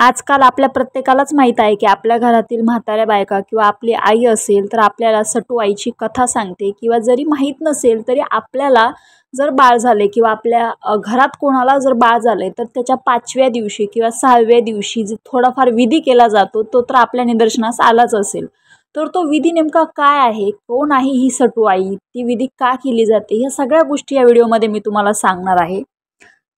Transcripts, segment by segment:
आजकाल आपल्या प्रत्येकालाच माहीत आहे की आपल्या घरातील म्हाताऱ्या बायका किंवा आपली आई असेल तर आपल्याला सटू आईची कथा सांगते, किंवा जरी माहीत नसेल तरी आपल्याला जर बाळ झाले किंवा आपल्या घरात कोणाला जर बाळ झाले तर त्याच्या 5व्या दिवशी किंवा 6व्या दिवशी जो थोडाफार विधी केला जातो तो तर आपल्या निदर्शनास आलाच असेल. तर तो विधी नेमका काय आहे, कोण आहे ही सटू आई, ती विधी का केली जाते, ह्या सगळ्या गोष्टी या व्हिडिओमध्ये मी तुम्हाला सांगणार आहे.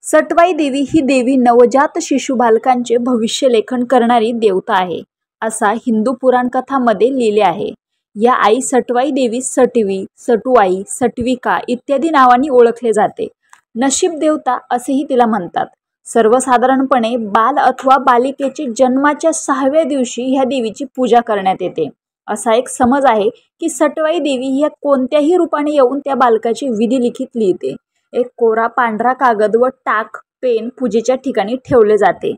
सटवाई देवी ही देवी नवजात शिशु बालकांचे भविष्य लेखन करणारी देवता आहे, असा हिंदू पुराण कथामध्ये लिहिले आहे. या आई सटवाई देवी सटवी, सटुआई, सटविका इत्यादी नावांनी ओळखले जाते. नशीब देवता असेही तिला म्हणतात. सर्वसाधारणपणे बाल अथवा बालिकेचे जन्माच्या 6व्या दिवशी ह्या देवीची पूजा करण्यात येते. असा एक समज आहे की सटवाई देवी ह्या कोणत्याही रूपाने येऊन त्या बालकाची विधी लिखित लिहिते. एक कोरा पांढरा कागद व टाक पेन पूजेच्या ठिकाणी ठेवले जाते.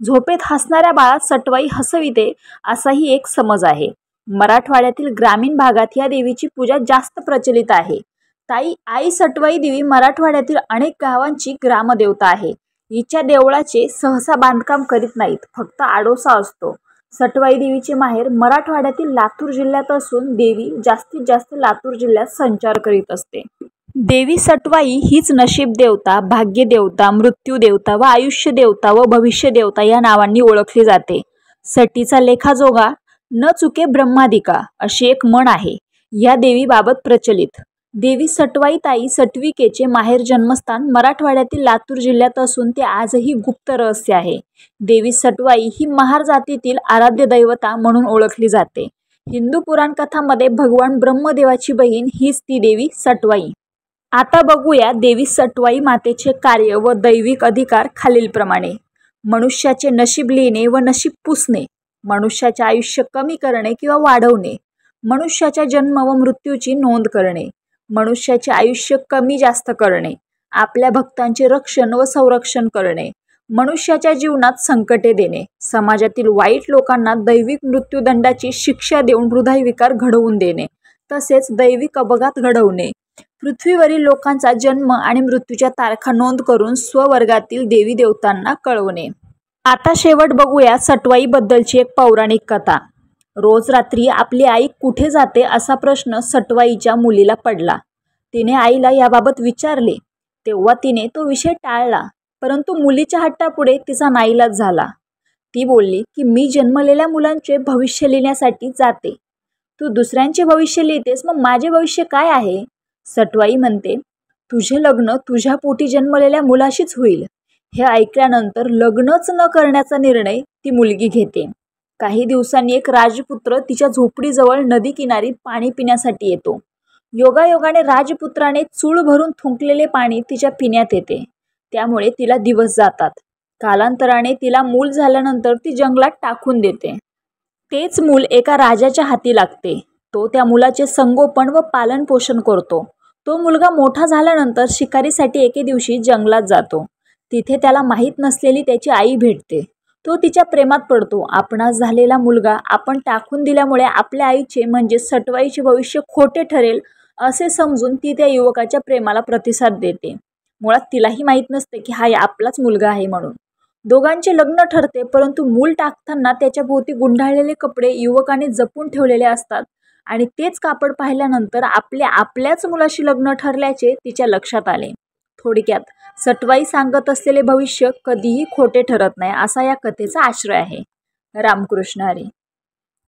झोपेत हसणाऱ्या बाळात सटवाई हसविते असाही एक समज आहे. मराठवाड्यातील ग्रामीण भागात या देवीची पूजा जास्त प्रचलित आहे. आई सटवाई देवी मराठवाड्यातील अनेक गावांची ग्रामदेवता आहे. हिच्या देवळाचे सहसा बांधकाम करीत नाहीत, फक्त आडोसा असतो. सटवाई देवीचे माहेर मराठवाड्यातील लातूर जिल्ह्यात असून देवी जास्तीत जास्त लातूर जिल्ह्यात संचार करीत असते. देवी सटवाई हीच नशीब देवता, भाग्य देवता, मृत्यू देवता व आयुष्य देवता व भविष्य देवता या नावांनी ओळखली जाते. सटीचा लेखाजोगा न चुके ब्रह्मादिका अशी एक म्हण आहे या देवीबाबत प्रचलित. देवी सटवाई ताई सटविकेचे माहेर जन्मस्थान मराठवाड्यातील लातूर जिल्ह्यात असून ते आजही गुप्त रहस्य आहे. देवी सटवाई ही महार जातीतील आराध्य दैवता म्हणून ओळखली जाते. हिंदू पुराण कथांमध्ये भगवान ब्रह्मदेवाची बहीण हीच ती देवी सटवाई. आता बघूया देवी सटवाई मातेचे कार्य व दैविक अधिकार खालीलप्रमाणे. मनुष्याचे नशीब लिहिणे व नशीब पुसणे, मनुष्याचे आयुष्य कमी करणे किंवा वाढवणे, मनुष्याच्या जन्म व मृत्यूची नोंद करणे, मनुष्याचे आयुष्य कमी जास्त करणे, आपल्या भक्तांचे रक्षण व संरक्षण करणे, मनुष्याच्या जीवनात संकटे देणे, समाजातील वाईट लोकांना दैविक मृत्यूदंडाची शिक्षा देऊन हृदयविकार घडवून देणे, तसेच दैविक अपघात घडवणे, पृथ्वीवरील लोकांचा जन्म आणि मृत्यूच्या तारखा नोंद करून स्ववर्गातील देवी देवतांना कळवणे. आता शेवट बघूया सटवाई बद्दलची एक पौराणिक कथा. रोज रात्री आपली आई कुठे जाते असा प्रश्न सटवाईच्या मुलीला पडला. तिने आईला याबाबत विचारले तेव्हा तिने तो विषय टाळला, परंतु मुलीच्या हट्टापुढे तिचा नाईलाज झाला. ती बोलली की मी जन्मलेल्या मुलांचे भविष्य लिहिण्यासाठी जाते. तू दुसऱ्यांचे भविष्य लिहितेस, मग माझे भविष्य काय आहे? सटवाई म्हणते, तुझे लग्न तुझ्या पोटी जन्मलेल्या मुलाशीच होईल. हे ऐकल्यानंतर लग्नच न करण्याचा निर्णय ती मुलगी घेते. काही दिवसांनी एक राजपुत्र तिच्या झोपडीजवळ नदी किनारी पाणी पिण्यासाठी येतो. योगायोगाने राजपुत्राने चूळ भरून थुंकलेले पाणी तिच्या पिण्यात येते. त्यामुळे तिला दिवस जातात. कालांतराने तिला मूल झाल्यानंतर ती जंगलात टाकून देते. तेच मूल एका राजाच्या हाती लागते. तो त्या मुलाचे संगोपन व पालन पोषण करतो. तो मुलगा मोठा झाल्यानंतर शिकारीसाठी एके दिवशी जंगलात जातो. तिथे त्याला माहीत नसलेली त्याची आई भेटते. तो तिच्या प्रेमात पडतो. आपणास झालेला मुलगा आपण टाकून दिल्यामुळे आपल्या आईचे म्हणजे सटवाईचे भविष्य खोटे ठरेल असे समजून ती त्या युवकाच्या प्रेमाला प्रतिसाद देते. मुळात तिलाही माहीत नसते की हा आपलाच मुलगा आहे म्हणून. दोघांचे लग्न ठरते, परंतु मूल टाकताना त्याच्या भोवती गुंडाळलेले कपडे युवकाने जपून ठेवलेले असतात आणि तेच कापड पाहिल्यानंतर आपल्याच मुलाशी लग्न ठरल्याचे तिच्या लक्षात आले. थोडक्यात सटवाई सांगत असलेले भविष्य कधीही खोटे ठरत नाही असा या कथेचा आश्रय आहे. रामकृष्ण हरी.